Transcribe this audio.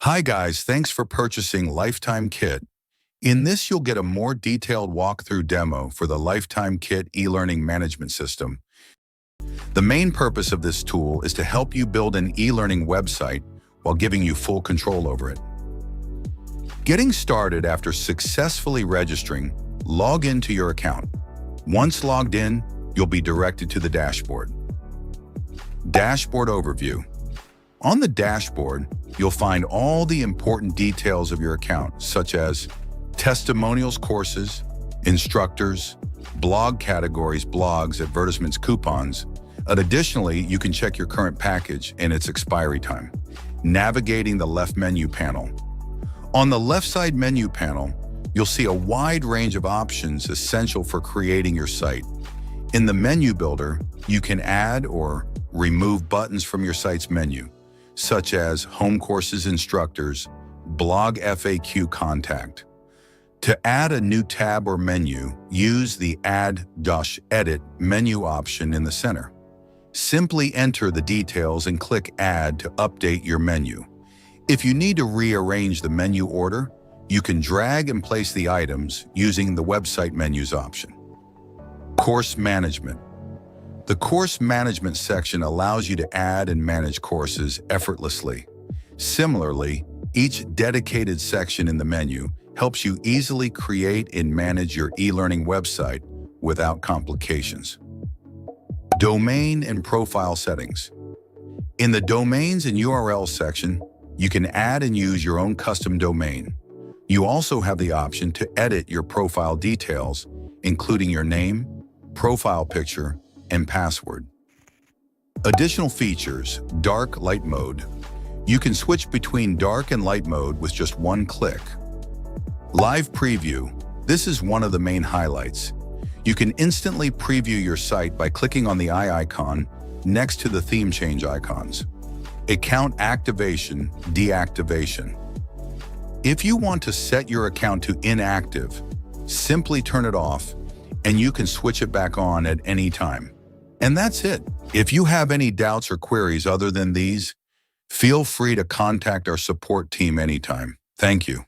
Hi guys, thanks for purchasing LifeTime Kit. In this, you'll get a more detailed walkthrough demo for the LifeTime Kit e-learning management system. The main purpose of this tool is to help you build an e-learning website while giving you full control over it. Getting started after successfully registering, log into your account. Once logged in, you'll be directed to the dashboard. Dashboard overview. On the dashboard, you'll find all the important details of your account, such as testimonials, courses, instructors, blog categories, blogs, advertisements, coupons. Additionally, you can check your current package and its expiry time. Navigating the left menu panel. On the left side menu panel, you'll see a wide range of options essential for creating your site. In the menu builder, you can add or remove buttons from your site's menu, such as Home Courses Instructors, Blog FAQ Contact. To add a new tab or menu, use the Add-Edit menu option in the center. Simply enter the details and click Add to update your menu. If you need to rearrange the menu order, you can drag and place the items using the Website Menus option. Course Management. The Course Management section allows you to add and manage courses effortlessly. Similarly, each dedicated section in the menu helps you easily create and manage your e-learning website without complications. Domain and profile settings. In the Domains and URL section, you can add and use your own custom domain. You also have the option to edit your profile details, including your name, profile picture, and password. Additional features, dark light mode. You can switch between dark and light mode with just one click. Live preview. This is one of the main highlights. You can instantly preview your site by clicking on the eye icon next to the theme change icons. Account activation, deactivation. If you want to set your account to inactive, simply turn it off and you can switch it back on at any time. And that's it. If you have any doubts or queries other than these, feel free to contact our support team anytime. Thank you.